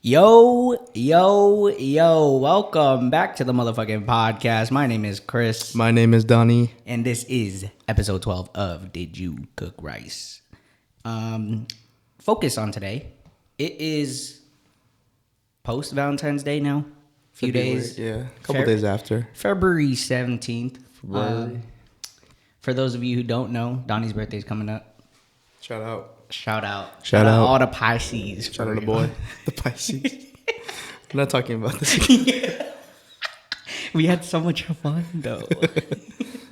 Yo, welcome back to the motherfucking podcast. My name is Chris. My name is Donnie. And this is episode 12 of Did You Cook Rice? Focus on today. It is post Valentine's Day now. A few days. Yeah, a couple days after. February 17th. February. For those of you who don't know, Donnie's birthday is coming up. Shout out. Shout out All the Pisces. Shout out the boy. The Pisces. I'm not talking about this. We had so much fun though.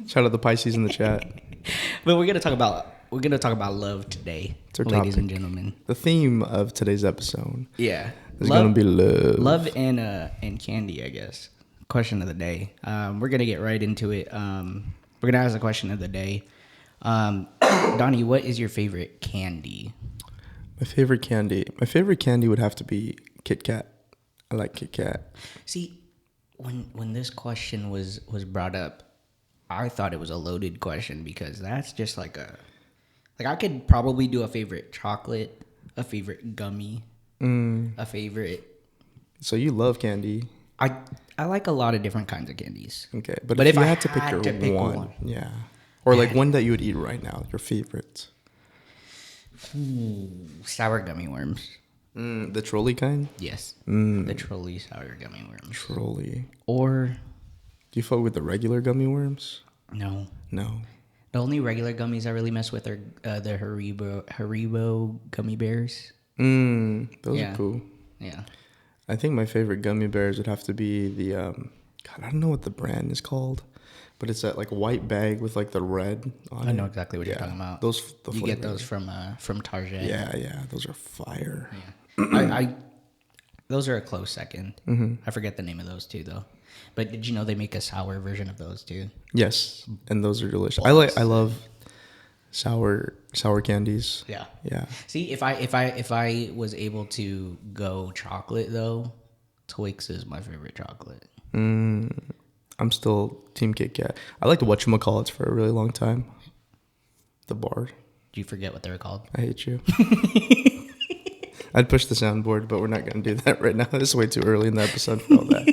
Shout out the Pisces in the chat. But we're gonna talk about love today, ladies and gentlemen. The theme of today's episode. Yeah. Is gonna be love. Love and candy, I guess. Question of the day. We're gonna get right into it. We're gonna ask the question of the day. Donnie, what is your favorite candy? My favorite candy would have to be Kit Kat. I like Kit Kat. See, when this question was brought up, I thought it was a loaded question because that's just like I could probably do a favorite chocolate, a favorite gummy, a favorite. So you love candy. I like a lot of different kinds of candies. Okay, but if you had to pick one, yeah. Or like one that you would eat right now, your favorite. Sour gummy worms. The trolley kind? Yes. The trolley sour gummy worms. Trolley. Or... Do you fuck with the regular gummy worms? No. No. The only regular gummies I really mess with are the Haribo gummy bears. Those are cool. Yeah. I think my favorite gummy bears would have to be the... God, I don't know what the brand is called. But it's that like white bag with like the red on it. I know exactly what you're talking about. You get those from Target. Yeah, those are fire. Yeah. Those are a close second. I forget the name of those two though. But did you know they make a sour version of those too? Yes, and those are delicious. I love sour candies. Yeah. Yeah. See, if I was able to go chocolate though, Twix is my favorite chocolate. I'm still Team Kit Kat. I liked whatchamacallits for a really long time. The bar. Do you forget what they're called? I hate you. I'd push the soundboard, but we're not going to do that right now. It's way too early in the episode for all that.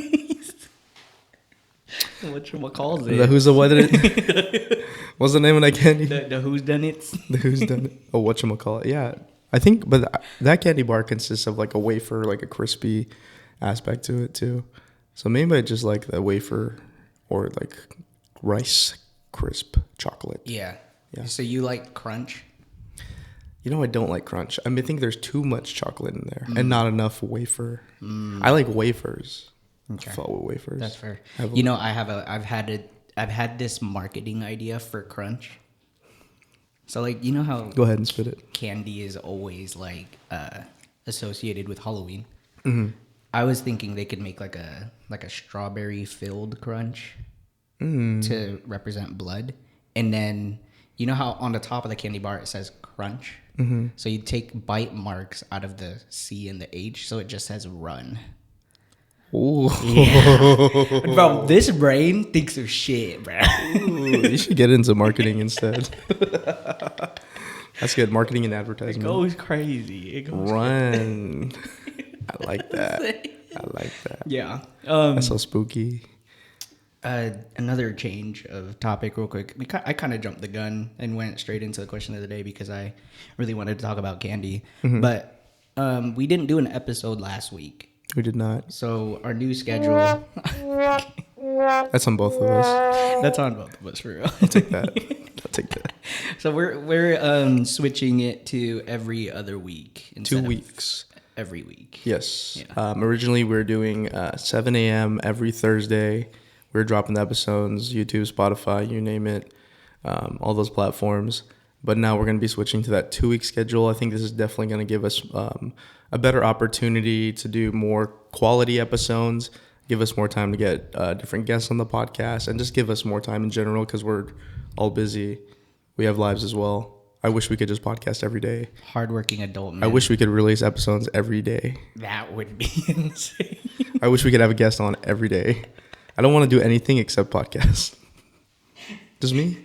Whatchamacallit? The who's the what? What's the name of that candy? The who's done it? The who's done it? Oh, whatchamacallit. Yeah. I think, but that candy bar consists of like a wafer, like a crispy aspect to it too. So maybe I just like the wafer or like rice crisp chocolate. Yeah. So you like crunch? You know, I don't like crunch. I think there's too much chocolate in there and not enough wafer. I like wafers. Okay. I fuck with wafers. That's fair. You know, I've had this marketing idea for crunch. So like, you know how go ahead and spit it. Candy is always like associated with Halloween. I was thinking they could make like a strawberry filled crunch to represent blood, and then you know how on the top of the candy bar it says crunch. So you take bite marks out of the C and the H, so it just says run. Ooh. Yeah. Bro, this brain thinks of shit, bro. Ooh, you should get into marketing instead. That's good. Marketing and advertising. It goes crazy. Run. I like that. Yeah. That's so spooky. Another change of topic real quick. I kind of jumped the gun and went straight into the question of the day because I really wanted to talk about candy. But we didn't do an episode last week. We did not. So our new schedule... That's on both of us. That's on both of us, for real. I'll take that. So we're switching it to every other week. 2 weeks. Every week. Yes. Yeah. Originally, we were doing 7 a.m. every Thursday. We were dropping the episodes, YouTube, Spotify, you name it, all those platforms. But now we're going to be switching to that 2-week schedule. I think this is definitely going to give us a better opportunity to do more quality episodes, give us more time to get different guests on the podcast, and just give us more time in general because we're all busy. We have lives as well. I wish we could just podcast every day. Hardworking adult man. I wish we could release episodes every day. That would be insane. I wish we could have a guest on every day. I don't want to do anything except podcast. Just me?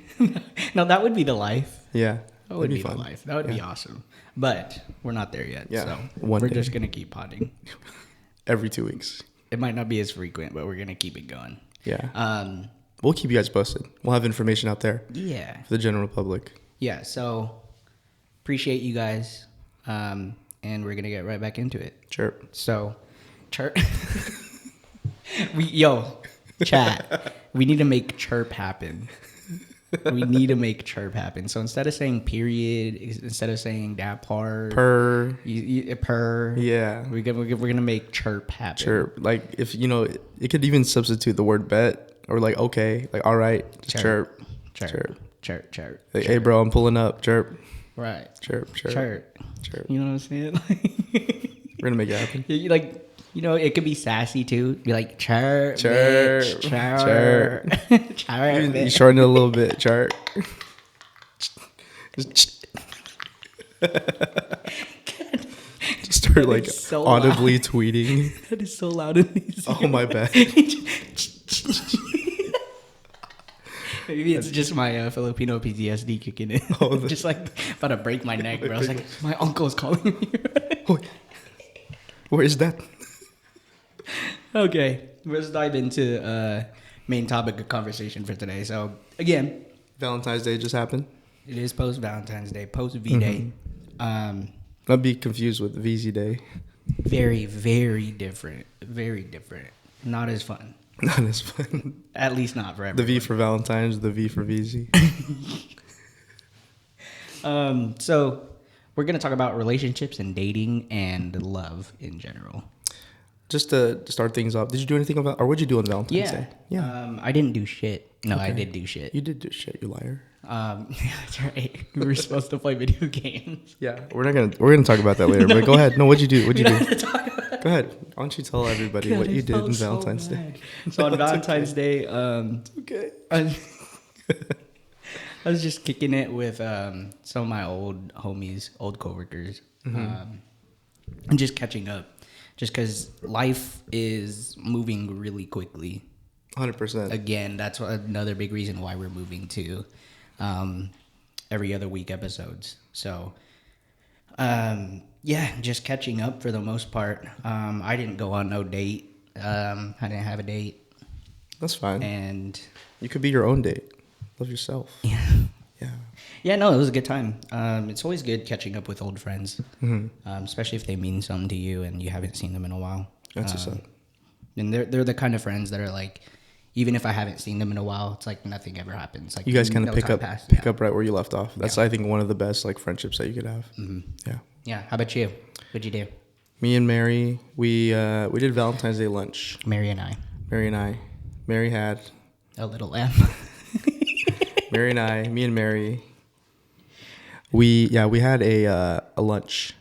No, that would be the life. Yeah. That would be fun. That would be awesome. But we're not there yet. Yeah. So We're just going to keep potting. every 2 weeks. It might not be as frequent, but we're gonna keep it going. Yeah. We'll keep you guys posted. We'll have information out there Yeah. for the general public. Yeah. So appreciate you guys, and we're gonna get right back into it. Chirp. So, chirp. Chat. We need to make chirp happen. We need to make chirp happen. So instead of saying period, instead of saying that part, Per. per. Yeah. We're gonna make chirp happen. Chirp. Like if it could even substitute the word bet or like okay, like all right, just chirp. Chirp. Chirp. Chirp. Like, hey bro, I'm pulling up. Chirp. Right. Chirp. Chirp. Chirp. Chirp. You know what I'm saying? We're gonna make it happen. It could be sassy too. Be like chirp, Chirp. bitch, chirp, chirp. You shorten it a little bit. Chirp. Just start like so audibly tweeting. That is so loud in these. Oh my bad. Maybe it's just my Filipino PTSD kicking in. Just like about to break my neck, bro. I was like, my uncle's calling me. Where is that? Okay, let's dive into main topic of conversation for today. So again, Valentine's Day just happened. it is post Valentine's Day, post V Day. Not be confused with VZ Day. Very, very different. Very different. Not as fun. Not as fun. At least not for The everyone. V for Valentine's, the V for VZ. So we're gonna talk about relationships and dating and love in general. Just to start things off, did you do anything about, or what'd you do on Valentine's Day? I didn't do shit. No, I Okay. did do shit. You did do shit, you liar. That's right. We were supposed to play video games. Yeah, we're gonna talk about that later. But go ahead. No, what'd you do? What'd you do? Go ahead. Why don't you tell everybody what you did on Valentine's Day? So on Valentine's Day, Okay. I was just kicking it with some of my old homies, old coworkers, and just catching up. Just because life is moving really quickly. 100%. Again, that's another big reason why we're moving to every other week episodes. So, just catching up for the most part. I didn't go on no date. I didn't have a date. That's fine. And You could be your own date. Love yourself. yeah. Yeah. Yeah, no, it was a good time. It's always good catching up with old friends, especially if they mean something to you and you haven't seen them in a while. That's what's up. And they're the kind of friends that are like, even if I haven't seen them in a while, it's like nothing ever happens. Like You guys kind no of pick time up passed. up right where you left off. That's I think one of the best like friendships that you could have. Yeah. Yeah. How about you? What'd you do? Me and Mary, we did Valentine's Day lunch. Mary and I. Mary and I. Mary had. A little lamb. Mary and I. Me and Mary. We had a lunch.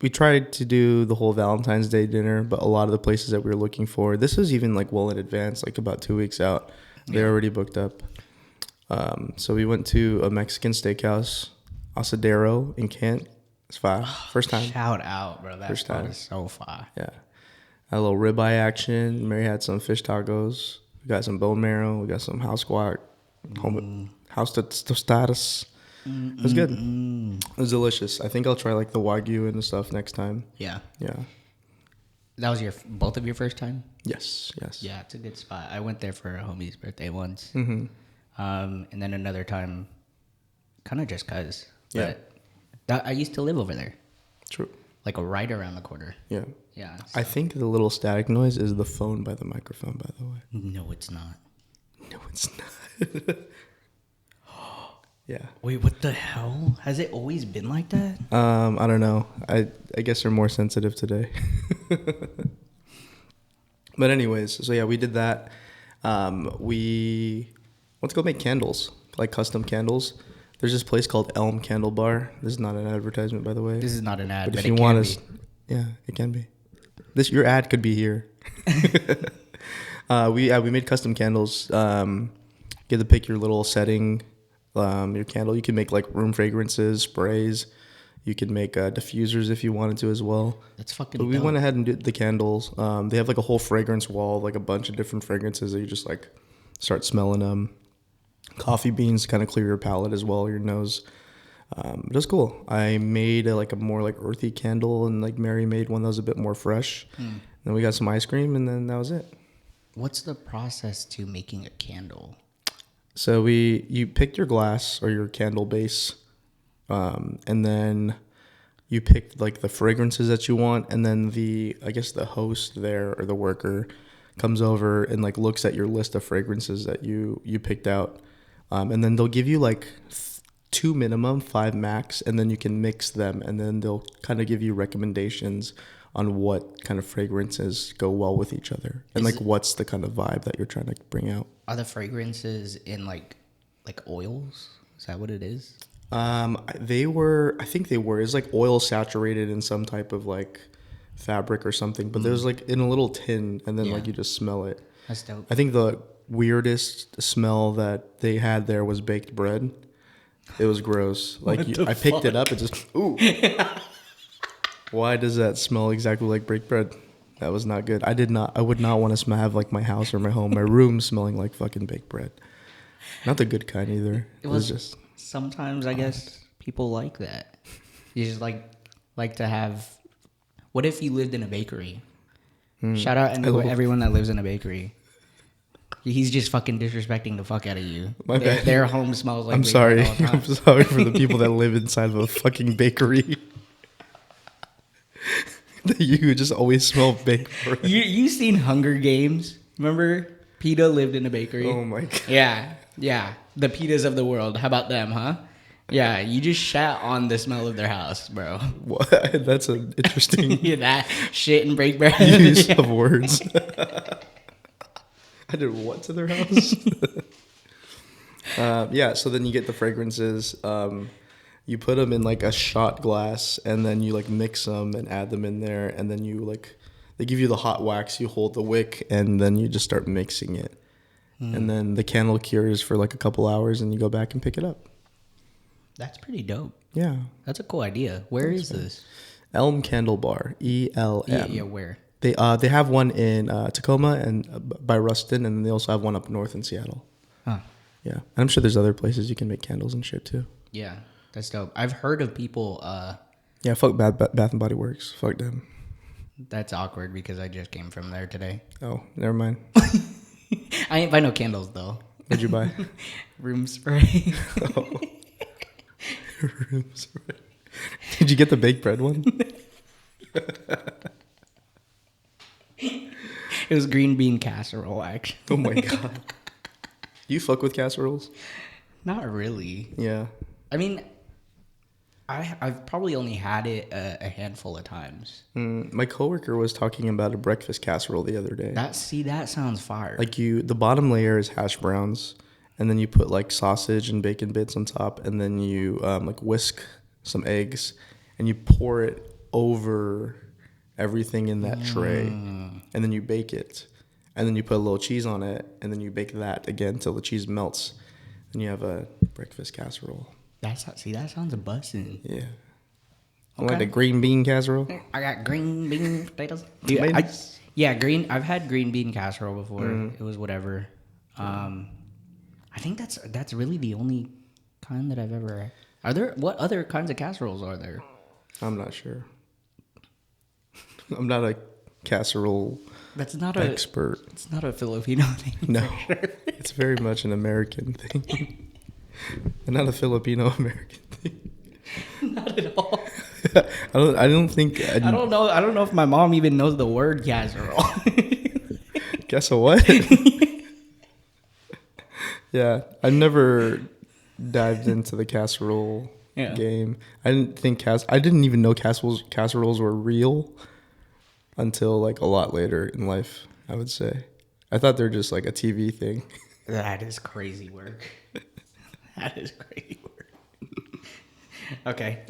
We tried to do the whole Valentine's Day dinner, but a lot of the places that we were looking for, this was even like well in advance, like about 2 weeks out. They're already booked up. So we went to a Mexican steakhouse, Asadero in Kent. It's fire. First time. Shout out, bro. That First spot time. is so far. Yeah. A little ribeye action. Mary had some fish tacos. We got some bone marrow. We got some house guac. House tostadas. It was good. It was delicious. I think I'll try like the Wagyu and the stuff next time. Yeah. Yeah. That was both of your first time? Yes. Yeah, it's a good spot. I went there for a homie's birthday once. Mm-hmm. And then another time, kind of just cause. Yeah. But I used to live over there, True. like right around the corner. Yeah. Yeah. I think the little static noise is the phone by the microphone, by the way. No, it's not. No, it's not. Yeah. Wait, what the hell? Has it always been like that? I don't know. I guess they're more sensitive today. But anyways, so yeah, we did that. We went to go make candles, like custom candles. There's this place called Elm Candle Bar. This is not an advertisement, by the way. This is not an ad, But but if it you can want be. us, yeah, it can be. Your ad could be here. We made custom candles. You get to pick your little setting, your candle. You can make like room fragrances, sprays. You can make diffusers if you wanted to as well. That's fucking But we dope. went ahead and did the candles. They have like a whole fragrance wall, like a bunch of different fragrances that you just like start smelling them. Coffee beans kind of clear your palate as well, your nose. But it was cool. I made like a more like earthy candle, and like Mary made one that was a bit more fresh. Then we got some ice cream, and then that was it. What's the process to making a candle? So you picked your glass or your candle base, and then you picked like the fragrances that you want, and then I guess the host there or the worker comes over and like looks at your list of fragrances that you picked out, and then they'll give you like 2 minimum, 5 max, and then you can mix them, and then they'll kind of give you recommendations on what kind of fragrances go well with each other, and like what's the kind of vibe that you're trying to bring out. Are the fragrances in like oils? Is that what it is? I think they were. It's like oil saturated in some type of like fabric or something, but there's like in a little tin, and then like you just smell it. That's dope. I think the weirdest smell that they had there was baked bread. It was gross. Like I picked it up and just ooh. Why does that smell exactly like baked bread? That was not good. I would not want to have like my house or my home, my room smelling like fucking baked bread. Not the good kind either. It was just sometimes I guess people like that. You just like to have. What if you lived in a bakery? Shout out to everyone that lives in a bakery. He's just fucking disrespecting the fuck out of you. Their home smells like. I'm sorry. I'm sorry for the people that live inside of a fucking bakery. That you just always smell baked bread. You seen Hunger Games? Remember, PETA lived in a bakery. Oh my god. Yeah. The PETAs of the world. How about them, huh? Yeah, you just shat on the smell of their house, bro. What? That's an interesting that shit and break bread use of words. I did what to their house? Yeah, so then you get the fragrances. You put them in like a shot glass, and then you like mix them and add them in there, and then you like they give you the hot wax. You hold the wick, and then you just start mixing it, and then the candle cures for like a couple hours, and you go back and pick it up. That's pretty dope. Yeah, that's a cool idea. Where is this? Elm Candle Bar, ELM. Yeah, where? They have one in Tacoma and by Ruston, and they also have one up north in Seattle. Huh. Yeah, and I'm sure there's other places you can make candles and shit too. Yeah. That's dope. I've heard of people. Yeah, fuck Bath and Body Works. Fuck them. That's awkward because I just came from there today. Oh, never mind. I ain't buy no candles though. What'd you buy? Room spray. Oh. Room spray. Did you get the baked bread one? It was green bean casserole, actually. Oh my god. You fuck with casseroles? Not really. Yeah. I mean, I've probably only had it a handful of times. My coworker was talking about a breakfast casserole the other day. That sounds fire. Like the bottom layer is hash browns, and then you put like sausage and bacon bits on top, and then you like whisk some eggs, and you pour it over everything in that tray, and then you bake it, and then you put a little cheese on it, and then you bake that again till the cheese melts, and you have a breakfast casserole. That sounds bussin'. Yeah. Okay. Like the green bean casserole. I got green bean potatoes. Dude, I've had green bean casserole before. It was whatever. I think that's really the only kind that I've ever. What other kinds of casseroles are there? I'm not sure. I'm not a casserole expert. It's not a Filipino thing. No, it's very much an American thing. And not a Filipino American thing. Not at all. I don't think. I don't know. I don't know if my mom even knows the word casserole. Guess what? Yeah, I never dived into the casserole game. I didn't even know casseroles were real until like a lot later in life, I would say. I thought they're just like a TV thing. That is crazy work. That is crazy work. Okay.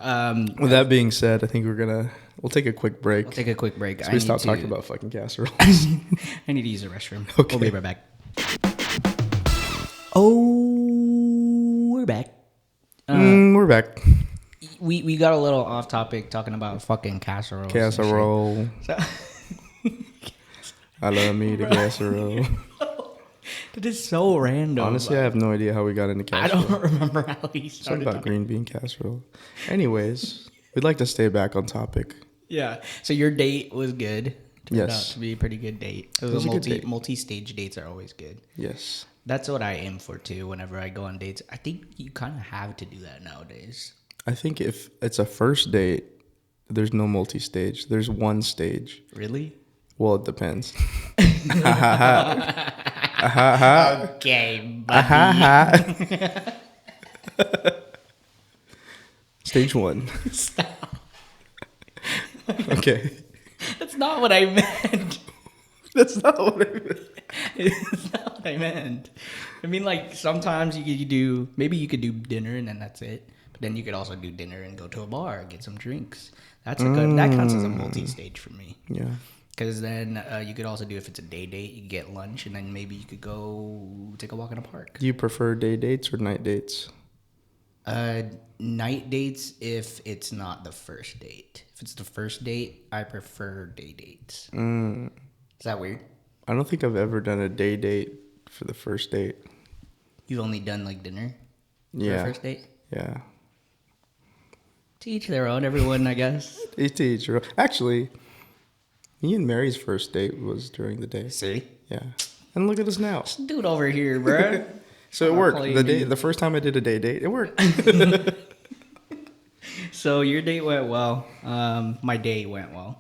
With that being said, I think we'll take a quick break. We'll take a quick break. So we stop talking about fucking casseroles. I need to use the restroom. Okay. We'll be right back. Oh, we're back. We're back. We got a little off topic talking about fucking casseroles. Casserole. I love me the casserole. It is so random. Honestly, I have no idea how we got into I casserole. don't remember how we Something started. about green bean casserole. Anyways, we'd like to stay back on topic. Yeah. So your date was good. Turned out Yes. to be a pretty good date. It was was a good date. multi-stage dates are always good. Yes. That's what I aim for too. Whenever I go on dates, I think you kind of have to do that nowadays. I think if it's a first date, there's no multi-stage. There's one stage. Really? Well, it depends. Okay, buddy. Stage one. Stop. Okay. That's not what I meant. That's not what I meant. It's not what I meant. I mean, like, sometimes you do, maybe you could do dinner and then that's it. But then you could also do dinner and go to a bar, get some drinks. That's a good, that counts as a multi-stage for me. Yeah. Because then you could also do, if it's a day date, you get lunch and then maybe you could go take a walk in a park. Do you prefer day dates or night dates? Night dates if it's not the first date. If it's the first date, I prefer day dates. Is that weird? I don't think I've ever done a day date for the first date. You've only done like dinner for Yeah. the first date? Yeah. To each their own, everyone, I guess. Each to each your own. Actually, me and Mary's first date was during the day. See? Yeah. And look at us now. Dude over here, bruh. So it I'm worked. playing you. The first time I did a day date, it worked. So your date went well. My day went well.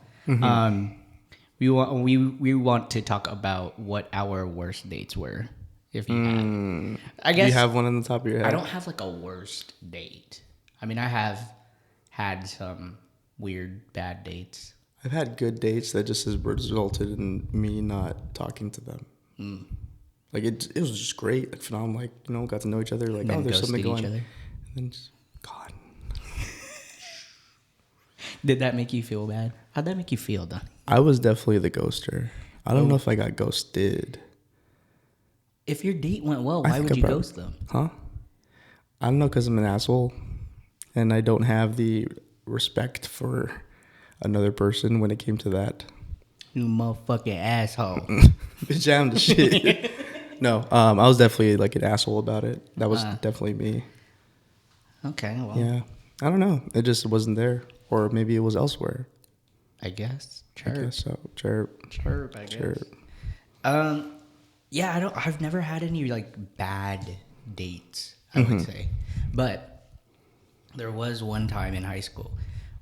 We want to talk about what our worst dates were. If you had, I Do guess you have one on the top of your head? I don't have like a worst date. I mean, I have had some weird bad dates. I've had good dates that just has resulted in me not talking to them. Like it was just great, like phenomenal. Like got to know each other. Like And then there's something ghosted going. each other. And then just gone. Did that make you feel bad? How'd that make you feel, Donnie? I was definitely the ghoster. I don't know if I got ghosted. If your date went well, I why think would I you prob- ghost them? Huh? I don't know, because I'm an asshole, and I don't have the respect for another person when it came to that. You motherfucking asshole. Bitch, I'm the shit. No, I was definitely like an asshole about it. That was definitely me. Okay, well, Yeah, I don't know. It just wasn't there, or maybe it was elsewhere. I guess. I Chirp. guess so. Chirp. Chirp, I guess. Chirp. Yeah, I've never had any like bad dates, I would say. But there was one time in high school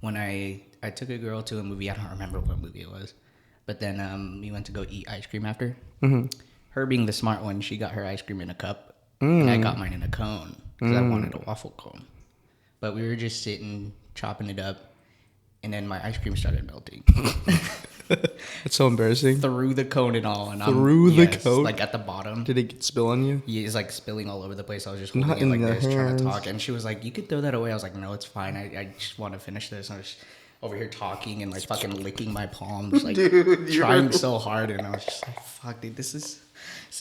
when I took a girl to a movie. I don't remember what movie it was. But then we went to go eat ice cream after. Her being the smart one, she got her ice cream in a cup. And I got mine in a cone because I wanted a waffle cone. But we were just sitting, chopping it up. And then my ice cream started melting. It's so embarrassing. Through the cone and all. And The cone? like at the bottom. Did it spill on you? Yeah, it's like spilling all over the place. I was just holding Not it in like the this, trying to hands. talk. And she was like, you could throw that away. I was like, no, it's fine. I just want to finish this. I was over here talking and like fucking licking my palms, like trying so hard. And I was just like, fuck, dude, this is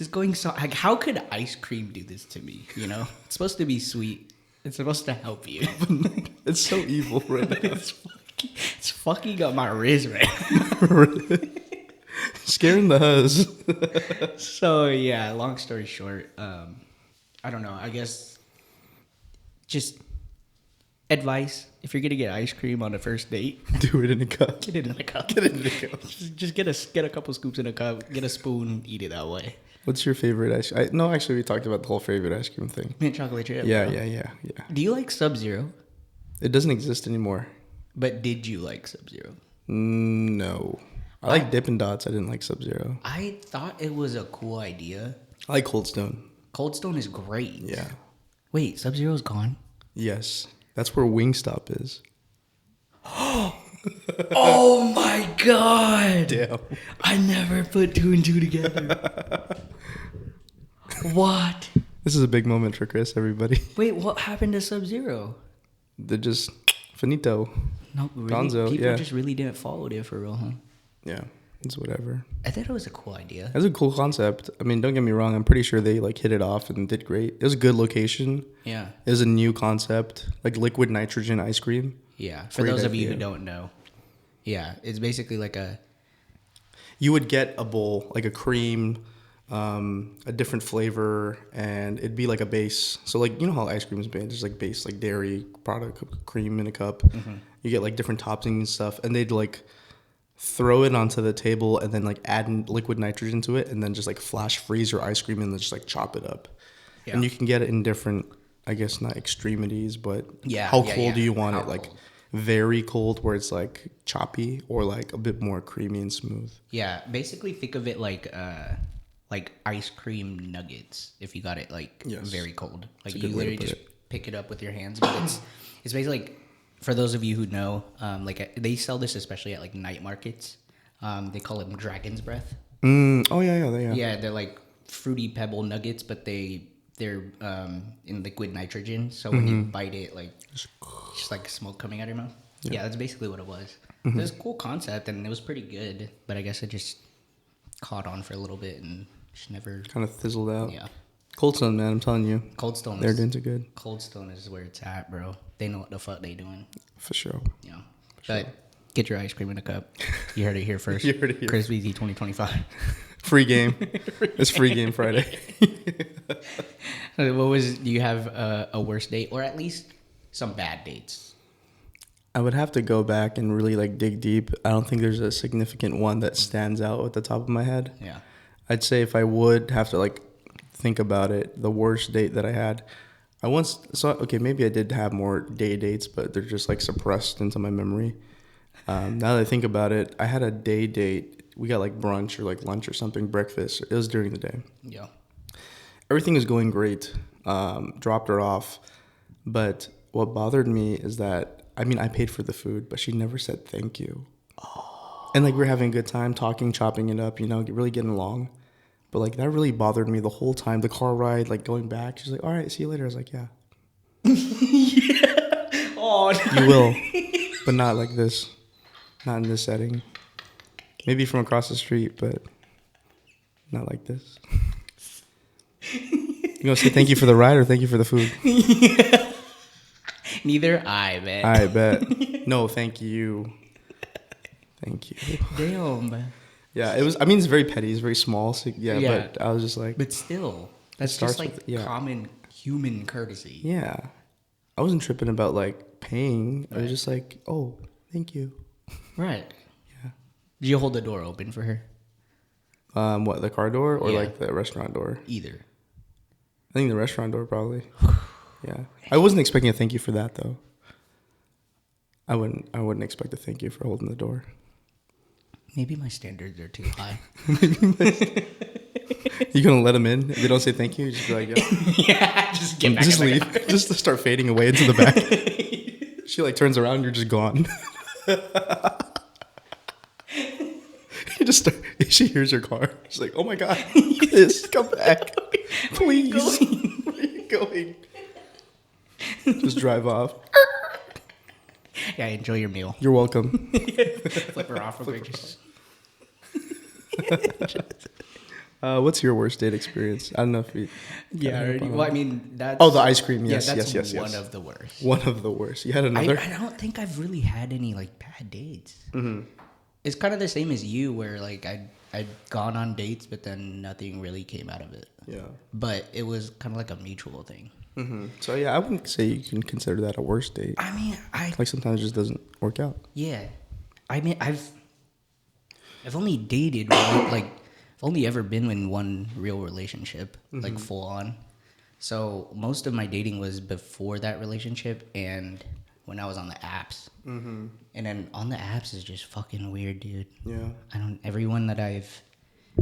going so, like, how could ice cream do this to me? It's supposed to be sweet. It's supposed to help you. It's so evil right now. It's fucking up my wrist right now. Scaring the huzz. So yeah, long story short, I don't know. I guess just advice: if you're gonna get ice cream on a first date, Do it in a cup. get it in a cup. Get it in a cup. Just get a couple scoops in a cup. Get a spoon. Eat it that way. What's your favorite ice cream? No, actually, we talked about the whole favorite ice cream thing. Mint chocolate chip. Yeah, bro. yeah. Do you like Sub-Zero? It doesn't exist anymore. But did you like Sub-Zero? No. I like Dippin' Dots. I didn't like Sub-Zero. I thought it was a cool idea. I like Cold Stone. Cold Stone is great. Yeah. Wait, Sub-Zero's gone? Yes. That's where Wingstop is. Oh my god! Damn. I never put two and two together. What? This is a big moment for Chris, everybody. Wait, what happened to Sub-Zero? They're just finito. No, really? Gonzo, People yeah. just really didn't follow it for real, huh? Yeah. It's whatever. I thought it was a cool idea. That's a cool concept. I mean, don't get me wrong. I'm pretty sure they hit it off and did great. It was a good location. Yeah. It was a new concept, like liquid nitrogen ice cream. Yeah. For Great those of you who idea. don't know. Yeah. It's basically like a... You would get a bowl, like a cream, a different flavor, and it'd be like a base. So like, you know how ice cream is made? There's like base, like dairy product, cream in a cup. You get like different toppings and stuff, and they'd like throw it onto the table and then like add liquid nitrogen to it, and then just like flash freeze your ice cream and then just like chop it up. Yeah. And you can get it in different, I guess not extremities, but how cold do you want it? Like very cold where it's like choppy, or like a bit more creamy and smooth. Yeah, basically think of it like ice cream nuggets if you got it like very cold. Like you literally just pick it up with your hands, but it's basically like, for those of you who know, like they sell this especially at like night markets. They call them Dragon's Breath. Oh yeah. Yeah, they're like fruity pebble nuggets, but they're in liquid nitrogen. So when you bite it, like just like smoke coming out of your mouth. Yeah, that's basically what it was. It was a cool concept and it was pretty good, but I guess it just caught on for a little bit and just never kind of fizzled out. Yeah. Cold Stone, man, I'm telling you. Cold Stone. They're doing too good. Cold Stone is where it's at, bro. They know what the fuck they doing. For sure. Yeah. But get your ice cream in a cup. You heard it here first. You heard it here. Chris BZ 2025. Free game. It's free game Friday. Do you have a worst date, or at least some bad dates? I would have to go back and really like dig deep. I don't think there's a significant one that stands out at the top of my head. Yeah. I'd say if I would have to like think about it, the worst date that I had, maybe I did have more dates, but they're just like suppressed into my memory. Now that I think about it, I had a day date. We got like brunch or like lunch or something, breakfast. It was during the day. Yeah. Everything was going great. Dropped her off. But what bothered me is that, I paid for the food, but she never said thank you. Oh. And like, we're having a good time talking, chopping it up, really getting along. But like, that really bothered me the whole time. The car ride, like going back, she's like, all right, see you later. I was like, yeah. Yeah. Oh, no. You will, but not like this. Not in this setting. Maybe from across the street, but not like this. You gonna say thank you for the ride or thank you for the food? Yeah. Neither, I bet. I bet. No, thank you. Thank you. Damn. Yeah, it was. It's very petty. It's very small. So yeah, but I was just like. But still, that's just like common human courtesy. Yeah, I wasn't tripping about like paying. Right. I was just like, oh, thank you. Right. Yeah. Did you hold the door open for her? What, the car door or like the restaurant door? Either. I think the restaurant door probably. Yeah. I wasn't expecting a thank you for that though. I wouldn't expect a thank you for holding the door. Maybe my standards are too high. You gonna let them in? If they don't say thank you, you just be like, yeah, just get back. Just leave. Just to start fading away into the back. She like turns around, you're just gone. She hears your car. She's like, oh my God, Chris, come back. Please. Where are you going? Just drive off. Yeah, enjoy your meal. You're welcome. Flip her off real quick. What's your worst date experience? I don't know if you. Yeah, that's. Oh, the ice cream. Yes, that's one of the worst. One of the worst. You had another? I don't think I've really had any like bad dates. Mm-hmm. It's kind of the same as you, where like I'd gone on dates, but then nothing really came out of it. Yeah. But it was kind of like a mutual thing. Mm-hmm. So yeah, I wouldn't say you can consider that a worst date. Like sometimes it just doesn't work out. Yeah, I've only dated I've only ever been in one real relationship, like full on. So most of my dating was before that relationship and when I was on the apps. Mm-hmm. And then on the apps is just fucking weird, dude. Yeah. Everyone that I've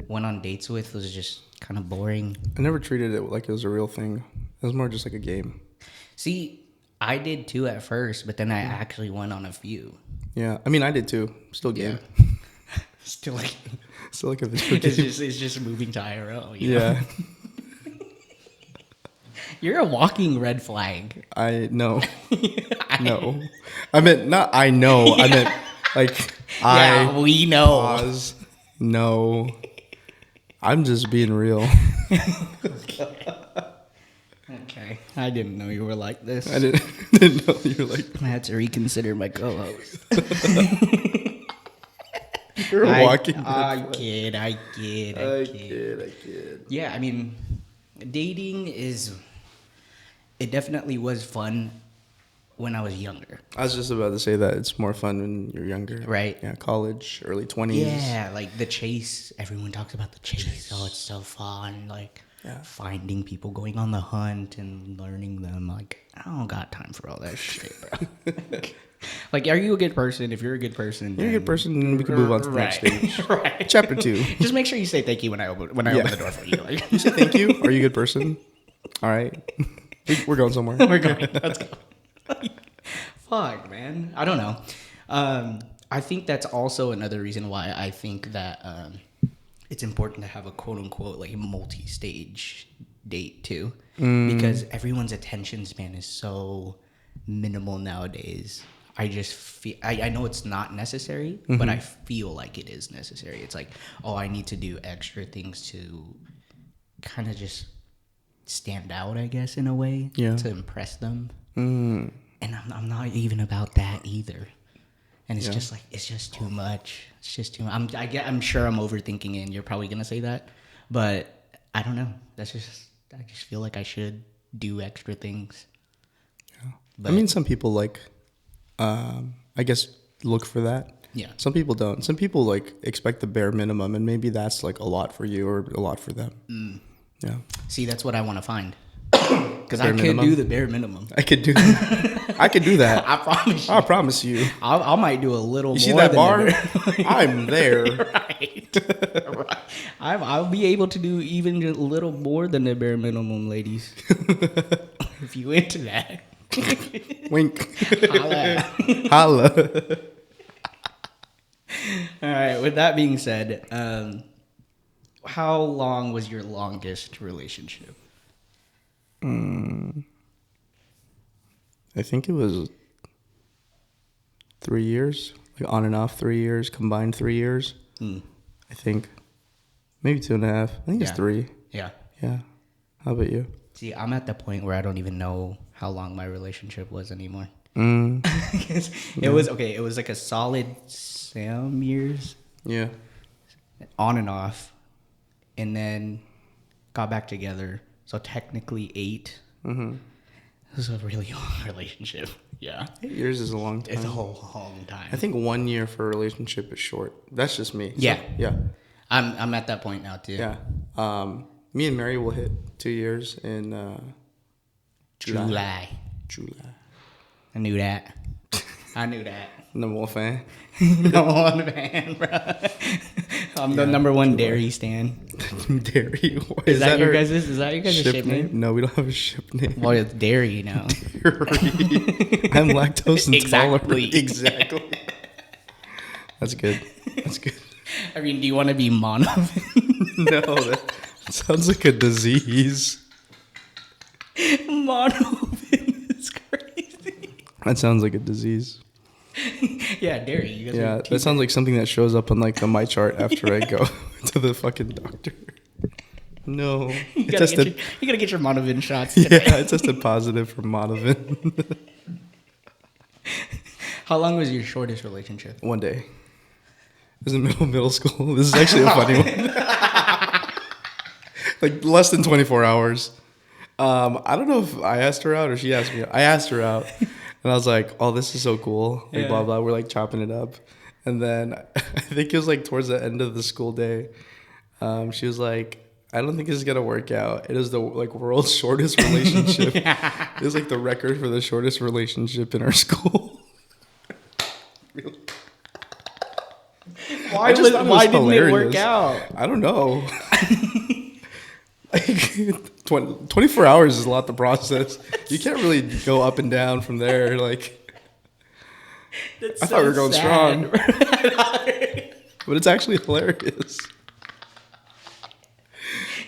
went on dates with was just kind of boring. I never treated it like it was a real thing. It was more just like a game. See, I did too at first, but then I actually went on a few. Yeah, I did too. Still game. Yeah. Still like a video game. It's just moving to IRL. You know? Yeah. You're a walking red flag. I know. No. I meant not I know. Yeah. I meant like we know. Pause. No. I'm just being real. Okay. I didn't know you were like this. I didn't know you were like this. I had to reconsider my co-host. You're a walking dead I flag. kid. I kid. Yeah, I mean, dating it definitely was fun when I was younger. I was just about to say that it's more fun when you're younger. Right. Yeah, college, early 20s. Yeah, like the chase. Everyone talks about the chase. Oh, it's so fun. Like finding people, going on the hunt and learning them. Like, I don't got time for all that shit, bro. Like, are you a good person? If you're a good person, You're a good person, and we can move on to the next stage. Right. Chapter 2. Just make sure you say thank you when I open the door for you. Like, You say thank you. Are you a good person? All right. We're going somewhere. we're going. Let's go. Fuck, man. I don't know. I think that's also another reason why I think that it's important to have a quote unquote like multi-stage date too, because everyone's attention span is so minimal nowadays. I just feel I know it's not necessary, but I feel like it is necessary. It's like, oh, I need to do extra things to kind of just stand out, I guess, in a way, to impress them. And I'm not even about that either. And it's just like, it's just too much. It's just too much. I'm sure I'm overthinking it, and you're probably gonna say that, but I don't know. I just feel like I should do extra things. Yeah. But, I mean, some people like, I guess, look for that. Yeah. Some people don't. Some people like expect the bare minimum, and maybe that's like a lot for you or a lot for them. Yeah. See, that's what I want to find. Because I could minimum? do the bare minimum. I could do that. I could do that. I promise you. I promise you. I might do a little You more. see that than bar? the I'm there. right. I'll be able to do even a little more than the bare minimum, ladies. If you into that. Wink. Holla. Holla. All right. With that being said, how long was your longest relationship? I think it was 3 years, like on and off 3 years, combined 3 years. I think maybe 2.5. I think it's 3. Yeah. Yeah. How about you? See, I'm at the point where I don't even know how long my relationship was anymore. It was okay. It was like a solid 7 years Yeah. on and off, and then got back together. So technically 8. It was a really long relationship. Yeah. 8 years is a long time. It's a whole long time. I think 1 year for a relationship is short. That's just me. Yeah. So, yeah. I'm at that point now too. Yeah. Me and Mary will hit 2 years in July. I knew that. I knew that. Number 1 fan. Number 1 fan, bro. I'm the number 1 dairy stan. Dairy. Is that your our guys' ship name? No, we don't have a ship name. Well, it's dairy now. Dairy. I'm lactose intolerant. Exactly. Exactly. That's good. That's good. I mean, do you want to be mono? No, that sounds like a disease. Mono is crazy. That sounds like a disease. Yeah, dairy. You guys Yeah, are that sounds like something that shows up on like the my chart after I go to the fucking doctor. No, you gotta get your Monovin shots. yeah, Today. it tested positive for Monovin. How long was your shortest relationship? 1 day. It was in middle school. This is actually a funny one. Like less than 24 hours. I don't know if I asked her out or she asked me. I asked her out, and I was like, "Oh, this is so cool!" Like blah blah. We're like chopping it up, and then I think it was like towards the end of the school day. She was like, "I don't think this is gonna work out." It was the like world's shortest relationship. It was like the record for the shortest relationship in our school. Why didn't it work out? I don't know. Like 24 hours is a lot to process. You can't really go up and down from there. Like I thought we were going strong, but it's actually hilarious.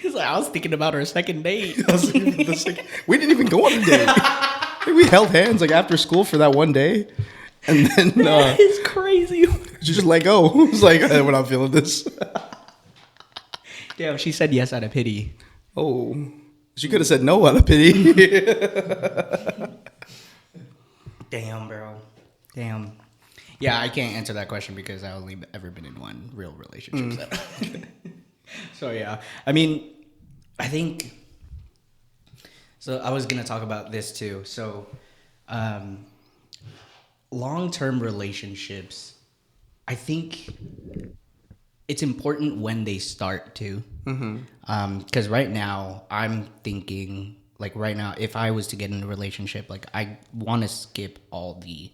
He's like, I was thinking about our second date. We didn't even go on a date. We held hands like after school for that one day, and then That is crazy. she just let go. It was like, we're not feeling this. Damn, she said yes out of pity. Oh, she could have said no out of pity. Damn, bro. Damn. Yeah, I can't answer that question because I only ever been in one real relationship. So yeah, I mean, I think. So I was gonna talk about this too. So, long-term relationships, I think it's important when they start too. Because right now I'm thinking, like right now, if I was to get in a relationship, like I want to skip all the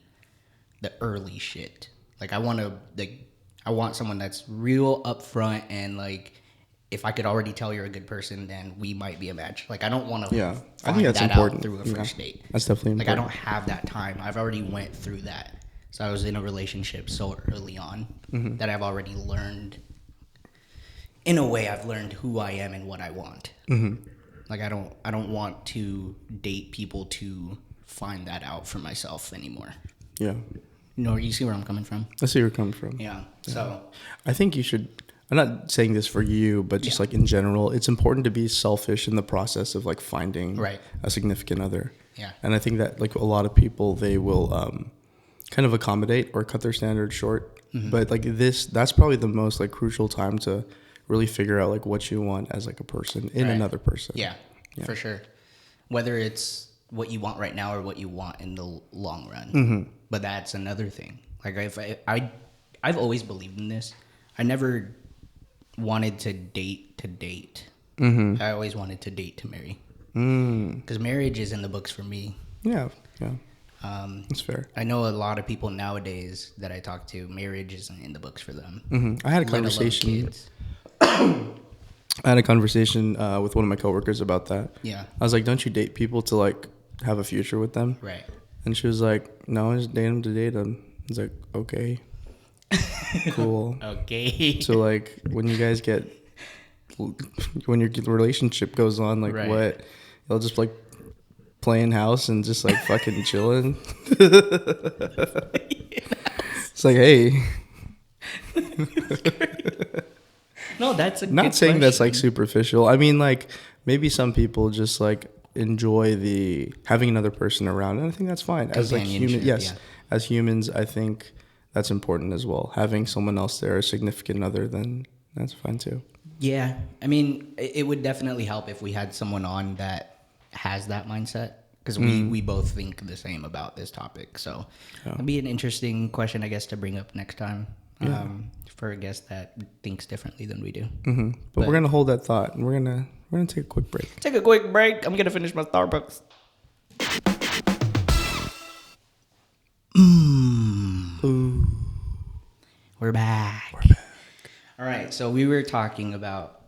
early shit. Like I want someone that's real upfront and like if I could already tell you're a good person, then we might be a match. Like I don't want to Yeah, I find think that's that important. out through a first date. That's definitely Like I important. don't have that time. I've already went through that. So I was in a relationship so early on that I've already learned. In a way, I've learned who I am and what I want. Like I don't want to date people to find that out for myself anymore. Yeah, You see where I'm coming from? I see where you're coming from. Yeah. So I think you should. I'm not saying this for you, but just like in general, it's important to be selfish in the process of like finding a significant other. Yeah. And I think that like a lot of people, they will kind of accommodate or cut their standards short. But like that's probably the most like crucial time to really figure out like what you want as like a person in another person. Yeah, for sure. Whether it's what you want right now or what you want in the long run. But that's another thing. Like I've always believed in this. I never wanted to date to date. I always wanted to date to marry. Because marriage is in the books for me. Yeah, yeah. That's fair. I know a lot of people nowadays that I talk to, marriage isn't in the books for them. I had a conversation. I had a conversation with one of my coworkers about that. Yeah. I was like, "Don't you date people to like have a future with them?" Right. And she was like, "No, I just date them to date them." I was like, "Okay, cool." Okay. So like, when you guys when your relationship goes on, like what? You'll just like playing house and just like fucking chilling. It's like, hey. No, that's a not saying that's like superficial. I mean, like maybe some people just like enjoy the having another person around, and I think that's fine. As like human, yes, as humans, I think that's important as well. Having someone else there, a significant other, then that's fine too. Yeah, I mean, it would definitely help if we had someone on that has that mindset, because we both think the same about this topic. So it'd be an interesting question, I guess, to bring up next time. For a guest that thinks differently than we do. But we're gonna hold that thought, and we're gonna take a quick break. Take a quick break. I'm gonna finish my Starbucks. Ooh. We're back. All right. So we were talking about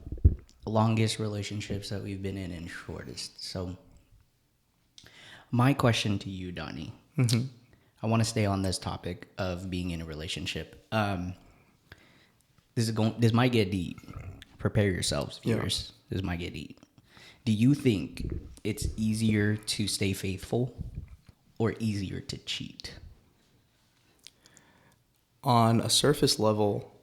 longest relationships that we've been in and shortest. So my question to you, Donnie. I want to stay on this topic of being in a relationship. This might get deep. Prepare yourselves, viewers. Yeah. This might get deep. Do you think it's easier to stay faithful or easier to cheat? On a surface level,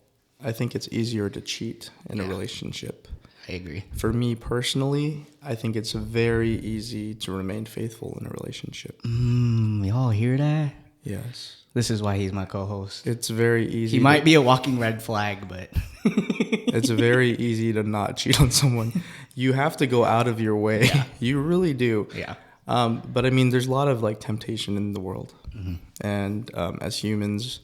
I think it's easier to cheat in a relationship. I agree. For me personally, I think it's very easy to remain faithful in a relationship. Y'all hear that? Yes. This is why he's my co-host. It's very easy. He might be a walking red flag, but it's very easy to not cheat on someone. You have to go out of your way. Yeah. You really do. Yeah. But I mean, there's a lot of like temptation in the world, and as humans,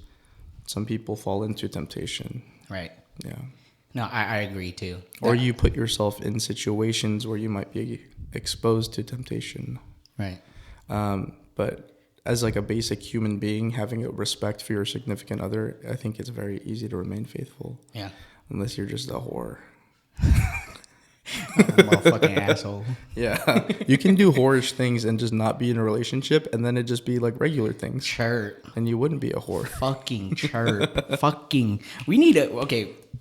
some people fall into temptation. Right. Yeah. No, I agree too. Or you put yourself in situations where you might be exposed to temptation. Right. But as like a basic human being, having a respect for your significant other, I think it's very easy to remain faithful. Yeah. Unless you're just a whore. Motherfucking asshole. Yeah. You can do whorish things and just not be in a relationship, and then it just be like regular things. Chirp. And you wouldn't be a whore. Fucking chirp. We need a,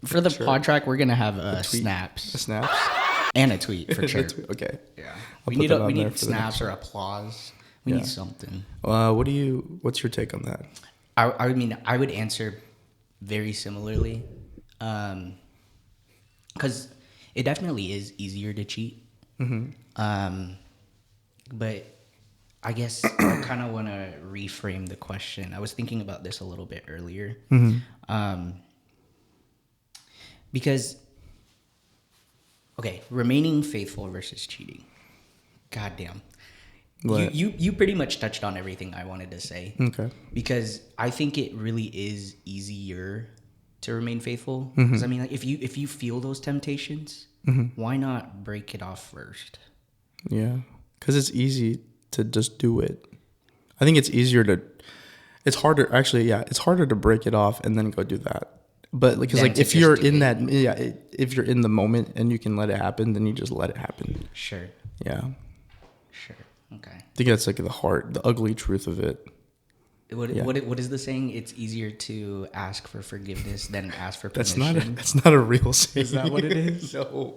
for the pod track, we're going to have snaps. A snaps? And a tweet for chirp. Okay. Yeah. We need snaps or applause. We need something. What's your take on that? I mean, I would answer very similarly. Because it definitely is easier to cheat. But I guess I kind of want to reframe the question. I was thinking about this a little bit earlier. Because, okay, remaining faithful versus cheating. Goddamn. What? You pretty much touched on everything I wanted to say. Okay. Because I think it really is easier to remain faithful. Because I mean, like, if you feel those temptations, why not break it off first? Yeah, because it's easy to just do it. I think it's easier to. It's harder, actually. Yeah, it's harder to break it off and then go do that. But because Than like to if just you're do in it. that, if you're in the moment and you can let it happen, then you just let it happen. Sure. Yeah, Sure. Okay. I think that's like the ugly truth of it. What is the saying? It's easier to ask for forgiveness than ask for That's permission. not a real saying. Is that what it is? No,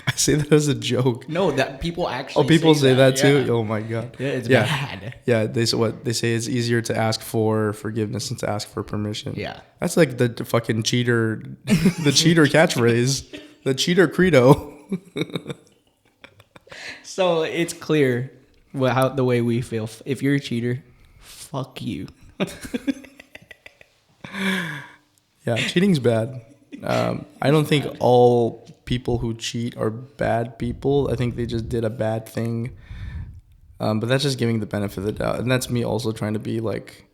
I say that as a joke. No, that people actually. Oh, people say that too. Yeah. Oh my god. Yeah, it's bad. Yeah, they say it's easier to ask for forgiveness than to ask for permission. Yeah. That's like the fucking cheater, the cheater catchphrase, the cheater credo. So it's clear how the way we feel. If you're a cheater, fuck you. Yeah, cheating's bad. I don't think all people who cheat are bad people. I think they just did a bad thing. But that's just giving the benefit of the doubt. And that's me also trying to be like,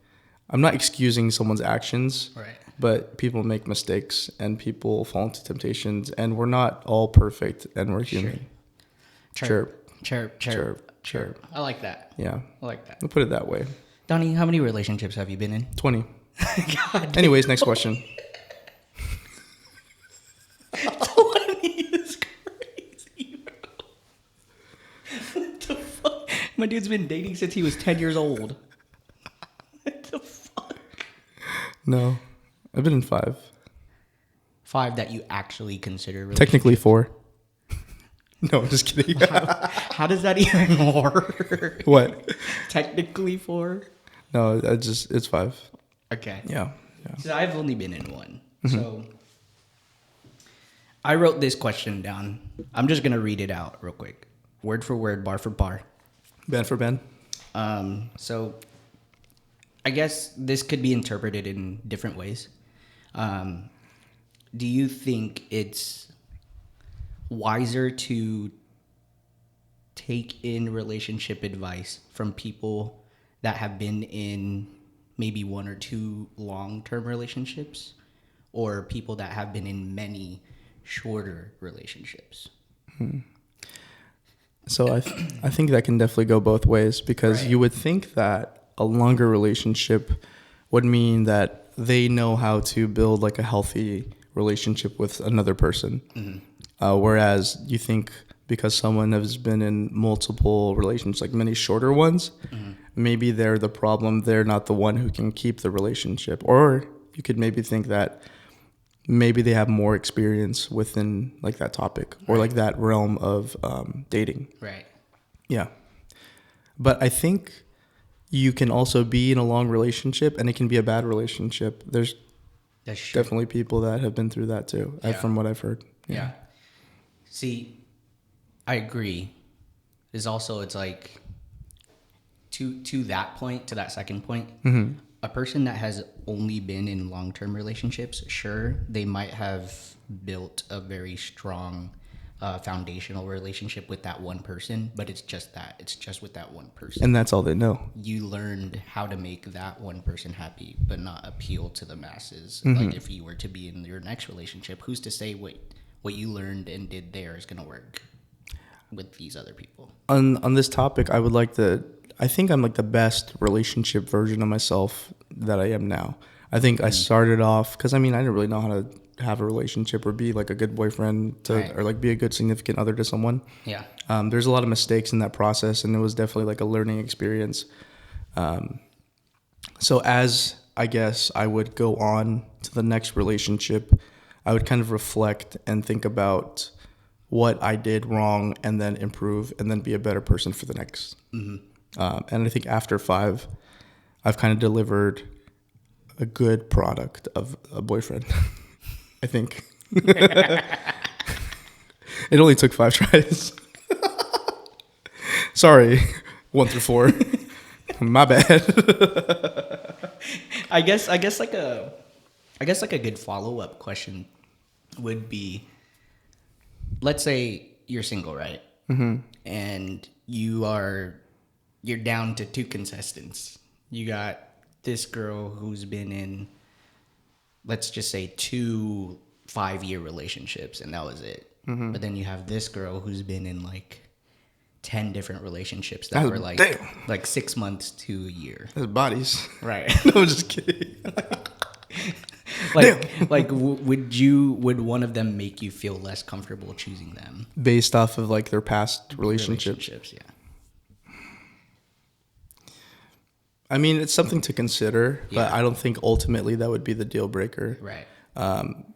I'm not excusing someone's actions. Right. But people make mistakes and people fall into temptations. And we're not all perfect and we're human. Chirp. I like that. Yeah. I like that. We'll put it that way. Donnie, how many relationships have you been in? 20. God. Anyways, next question. 20 is crazy, bro. What the fuck? My dude's been dating since he was 10 years old. What the fuck? No. I've been in 5. 5 that you actually consider relationships. Technically 4. No, I'm just kidding. How does that even work? What? Technically 4? No, it's 5. Okay. Yeah. So I've only been in 1. So I wrote this question down. I'm just going to read it out real quick. Word for word, bar for bar. Ben for Ben. So I guess this could be interpreted in different ways. Do you think it's wiser to take in relationship advice from people that have been in maybe 1 or 2 long-term relationships, or people that have been in many shorter relationships? So I think that can definitely go both ways, because Right. you would think that a longer relationship would mean that they know how to build like a healthy relationship with another person. Whereas you think because someone has been in multiple relationships, like many shorter ones, maybe they're the problem. They're not the one who can keep the relationship. Or you could maybe think that maybe they have more experience within like that topic or like that realm of dating. Right. Yeah. But I think you can also be in a long relationship and it can be a bad relationship. There's That's true. definitely people that have been through that too, Yeah. from what I've heard. Yeah. See, I agree. It's like to that point, to that second point, a person that has only been in long-term relationships, sure, they might have built a very strong foundational relationship with that one person, but it's just that. It's just with that one person. And that's all they know. You learned how to make that one person happy, but not appeal to the masses. Like if you were to be in your next relationship, who's to say what you learned and did there is going to work with these other people? On this topic, I think I'm like the best relationship version of myself that I am now. I think I started off, because I didn't really know how to have a relationship or be like a good boyfriend to, Right. or like be a good significant other to someone. Yeah. There's a lot of mistakes in that process, and it was definitely like a learning experience. So as I guess I would go on to the next relationship, I would kind of reflect and think about what I did wrong and then improve and then be a better person for the next. And I think after 5, I've kind of delivered a good product of a boyfriend. I think. It only took 5 tries. Sorry, 1 through 4. My bad. I guess like a good follow-up question would be, let's say you're single, right? Mm-hmm. And you're down to 2 contestants. You got this girl who's been in, let's just say, 2 5-year relationships, and that was it. Mm-hmm. But then you have this girl who's been in like 10 different relationships that were like damn. like 6 months to a year. That's bodies. Right. No, I'm just kidding. Would one of them make you feel less comfortable choosing them Based off of like their past relationships? Yeah. I mean, it's something to consider, but Yeah. I don't think ultimately that would be the deal breaker. Right.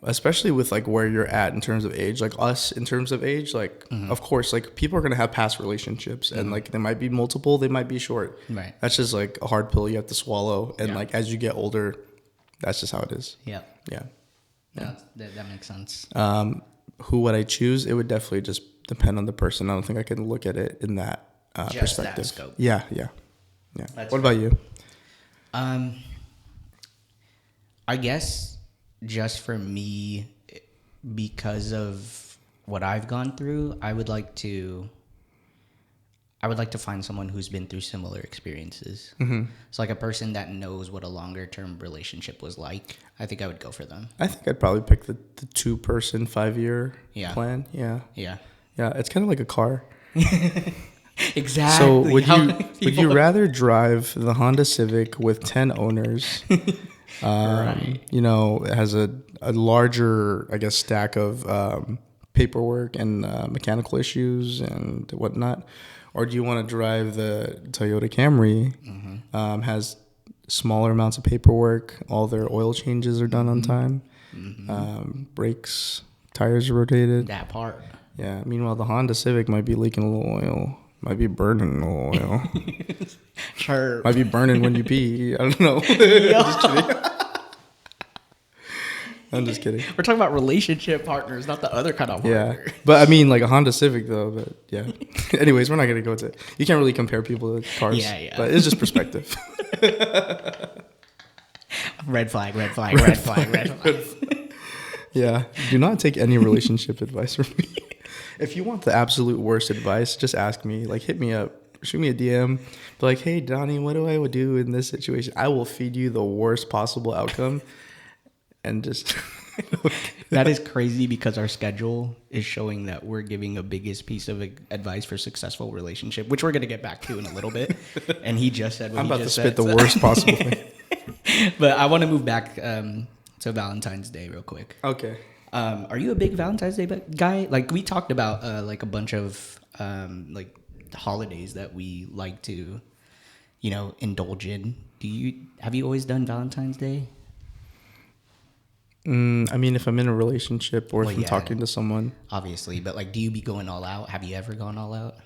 Especially with like where you're at in terms of age, like us in terms of age, like of course, like people are gonna have past relationships, and like they might be multiple, they might be short. Right. That's just like a hard pill you have to swallow, and Yeah. like as you get older, that's just how it is. Yeah. Yeah. No, that makes sense. Who would I choose? It would definitely just depend on the person. I don't think I can look at it in that Just that perspective. scope. Yeah. That's What about you? I guess just for me, because of what I've gone through, I would like to find someone who's been through similar experiences. Mm-hmm. So like a person that knows what a longer term relationship was like. I think I would go for them. I think I'd probably pick the 2-person 5-year plan. Yeah. Yeah. Yeah. It's kind of like a car. Exactly. So would you rather drive the Honda Civic with 10 owners? Right. You know, it has a larger, I guess, stack of paperwork and mechanical issues and whatnot, or do you want to drive the Toyota Camry? Mm-hmm. Has smaller amounts of paperwork, all their oil changes are done on time, brakes, tires are rotated. That part. Yeah. Meanwhile, the Honda Civic might be leaking a little oil. Might be burning a little oil. Sure. Might be burning when you pee. I don't know. Just kidding. I'm just kidding. We're talking about relationship partners, not the other kind of partner. Yeah. But I mean, like a Honda Civic, though. But yeah. Anyways, we're not going to go into it. You can't really compare people to cars. Yeah. But it's just perspective. Red flag, red flag, red flag, red flag. Yeah. Do not take any relationship advice from me. If you want the absolute worst advice, just ask me. Like, hit me up. Shoot me a DM. Be like, hey, Donnie, what do I do in this situation? I will feed you the worst possible outcome. And just... That is crazy because our schedule is showing that we're giving a biggest piece of advice for successful relationship, which we're going to get back to in a little bit. And he just said what I'm he about just to spit said, the worst possible thing. But I want to move back to Valentine's Day real quick. Okay. Are you a big Valentine's Day guy? Like we talked about like a bunch of like holidays that we like to, you know, indulge in. Have you always done Valentine's Day? I mean, if I'm in a relationship or if I'm talking to someone. Obviously, but like, do you be going all out? Have you ever gone all out?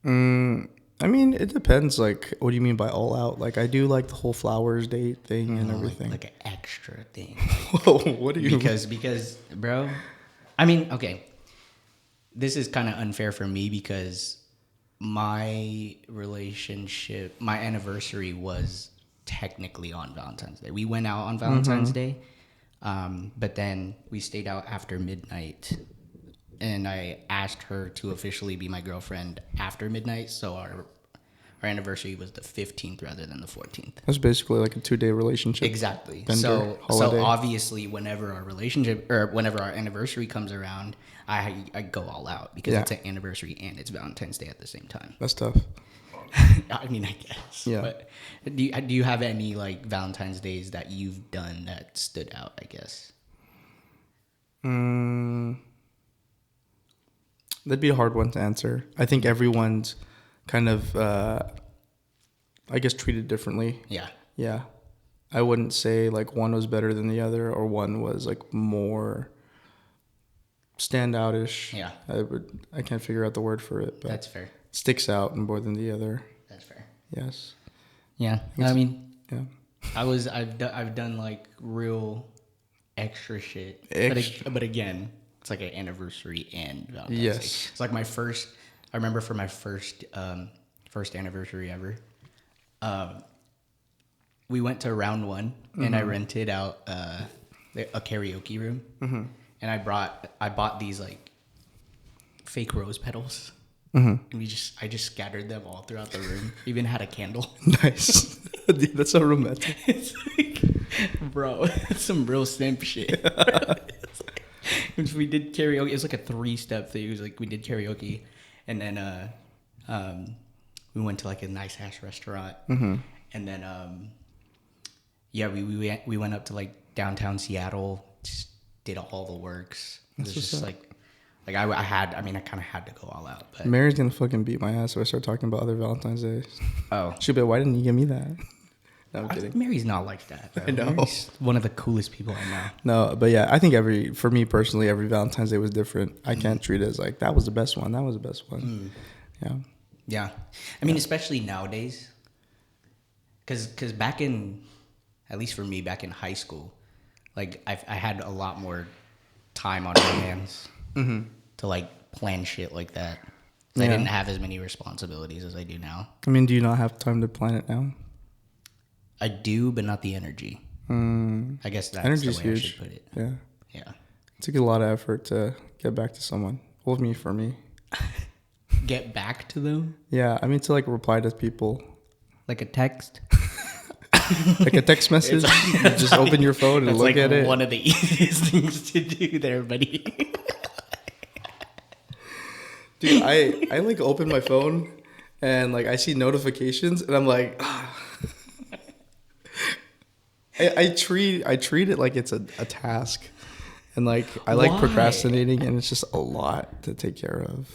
I mean, it depends. Like, what do you mean by all out? Like, I do like the whole flowers date thing and everything. Like an extra thing. Whoa, what do you Because, bro, I mean, okay. This is kind of unfair for me because my relationship, my anniversary was technically on Valentine's Day. We went out on Valentine's Day. But then we stayed out after midnight, and I asked her to officially be my girlfriend after midnight. So our anniversary was the 15th rather than the 14th. That's basically like a 2-day relationship. Exactly. So obviously, whenever our relationship or whenever our anniversary comes around, I go all out because it's an anniversary and it's Valentine's Day at the same time. That's tough. I mean, I guess. Yeah. But do you have any like Valentine's Days that you've done that stood out, I guess? That'd be a hard one to answer. I think everyone's kind of, I guess, treated differently. Yeah. Yeah. I wouldn't say like one was better than the other or one was like more standout-ish. Yeah. I can't figure out the word for it, but That's fair. sticks out more than the other. That's fair. Yes. Yeah. I mean, yeah. I've done like real extra shit. But again, it's like an anniversary and Valentine's Day. It's like I remember for my first anniversary ever, we went to round one, and I rented out a karaoke room, and I bought these like fake rose petals. And I just scattered them all throughout the room. Even had a candle. Nice. Dude, that's so romantic. It's like, bro, it's some real simp shit. We did karaoke. It was like a 3-step thing. It was like we did karaoke, and then we went to like a nice ass restaurant, and then we went up to like downtown Seattle. Just did all the works. It was just like I kind of had to go all out. But Mary's gonna fucking beat my ass if I start talking about other Valentine's Days. Oh, she'll be like, why didn't you give me that? No, I'm kidding. Mary's not like that, bro. I know. Mary's one of the coolest people I know. No, but yeah, I think for me personally, every Valentine's Day was different. I can't treat it as like, that was the best one. That was the best one. Yeah. Yeah. I mean, especially nowadays. Because back in, at least for me, back in high school, like I had a lot more time on my hands to like plan shit like that. I didn't have as many responsibilities as I do now. I mean, do you not have time to plan it now? I do, but not the energy. I guess that's Energy's the way huge. I should put it. Yeah. Yeah. It took a lot of effort to get back to someone. Well, for me. Get back to them? Yeah, I mean to like reply to people. Like a text? Like a text message? You just open your phone and look at it. That's one of the easiest things to do there, buddy. Dude, I like open my phone and like I see notifications and I'm like, I treat it like it's a task, and like I like procrastinating, and it's just a lot to take care of.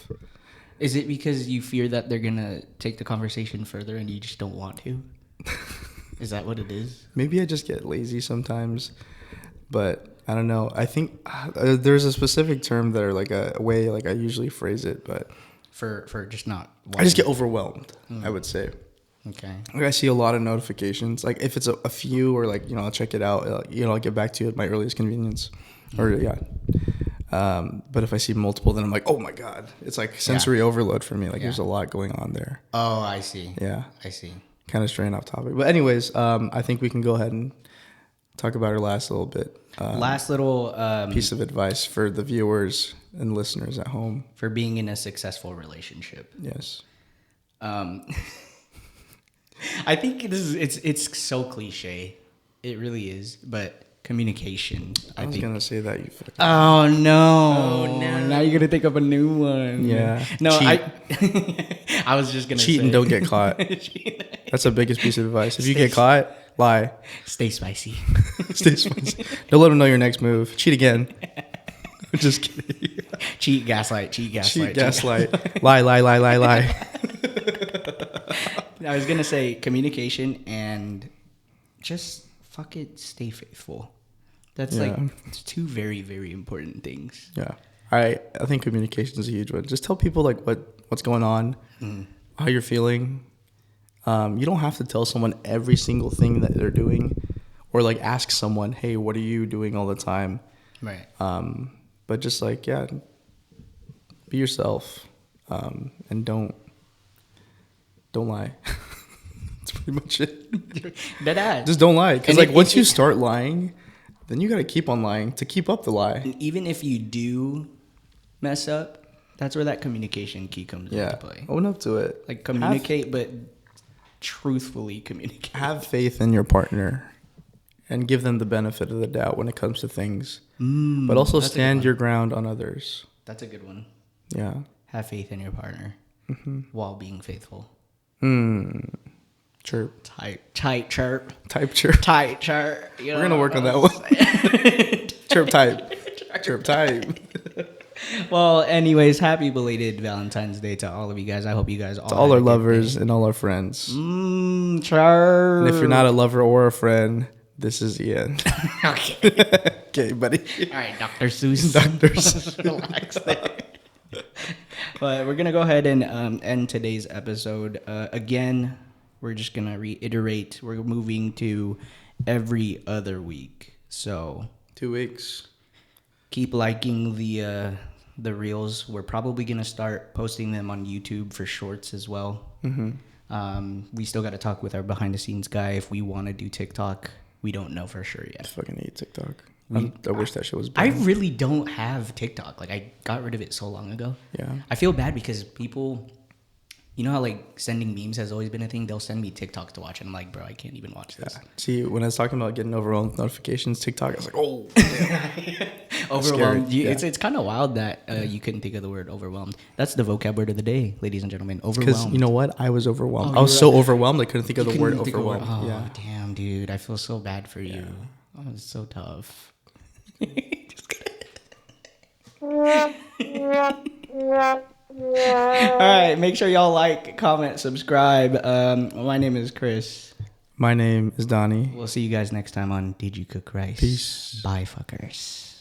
Is it because you fear that they're gonna take the conversation further and you just don't want to? Is that what it is? Maybe I just get lazy sometimes, but I don't know. I think there's a specific term that, or like a way like I usually phrase it, but for just not wanting. I just get overwhelmed. I would say. Okay. Like I see a lot of notifications. Like if it's a few, or like I'll check it out. I'll get back to you at my earliest convenience. Or yeah. But if I see multiple, then I'm like, oh my god, it's like sensory overload for me. Like there's a lot going on there. Oh, I see. Yeah, I see. Kind of straying off topic, but anyways, I think we can go ahead and talk about our last little bit. Last little piece of advice for the viewers and listeners at home for being in a successful relationship. Yes. I think it's so cliche. It really is, but communication. I was gonna say that, you fucking. Oh no! Now you're gonna think of a new one. Yeah. No, I was just gonna cheat and don't get caught. That's the biggest piece of advice. If you get caught, lie. Stay spicy. Stay spicy. Don't let them know your next move. Cheat again. I'm just kidding. Cheat, gaslight. Cheat, gaslight. Cheat, gaslight. Lie. I was gonna say communication and just fuck it, stay faithful. That's it's two very, very important things. Yeah, I think communication is a huge one. Just tell people like what's going on, how you're feeling. You don't have to tell someone every single thing that they're doing, or like ask someone, hey, what are you doing all the time? Right. But just like be yourself, and don't lie. That's pretty much it. Deadass. Just don't lie, because like once you start lying, then you got to keep on lying to keep up the lie. And even if you do mess up, that's where that communication key comes into play. Own up to it. Like communicate, but truthfully communicate. Have faith in your partner and give them the benefit of the doubt when it comes to things. But also stand your ground on others. That's a good one. Yeah. Have faith in your partner while being faithful. Chirp. Tight chirp. Type chirp. Tight chirp. We're going to work on that one. Chirp type. Chirp type. Well, anyways, happy belated Valentine's Day to all of you guys. I hope you guys all. To all our lovers and all our friends. Chirp. And if you're not a lover or a friend, this is the end. Okay. Okay, buddy. All right, Dr. Seuss. Dr. Seuss. Relax there. But we're going to go ahead and end today's episode. Again, we're just going to reiterate. We're moving to every other week. So 2 weeks. Keep liking the reels. We're probably going to start posting them on YouTube for shorts as well. We still got to talk with our behind the scenes guy if we want to do TikTok. We don't know for sure I yet. fucking hate TikTok. I wish that shit was I banned. really don't have TikTok. Like, I got rid of it so long ago. Yeah. I feel bad because people, you know how like sending memes has always been a thing? They'll send me TikToks to watch, and I'm like, bro, I can't even watch this. Yeah. See, when I was talking about getting overwhelmed with notifications, TikTok, I was like, oh, damn. Overwhelmed. Yeah. It's kind of wild that you couldn't think of the word overwhelmed. That's the vocab word of the day, ladies and gentlemen. Overwhelmed. Because you know what? I was overwhelmed. Oh, I was so overwhelmed, I couldn't think of You the word couldn't think of overwhelmed. oh, Yeah. damn, dude. I feel so bad for you. Oh, it's so tough. All right, make sure y'all like, comment, subscribe. My name is Chris. My name is Donnie. We'll see you guys next time on Did You Cook Rice? Peace. Bye, fuckers.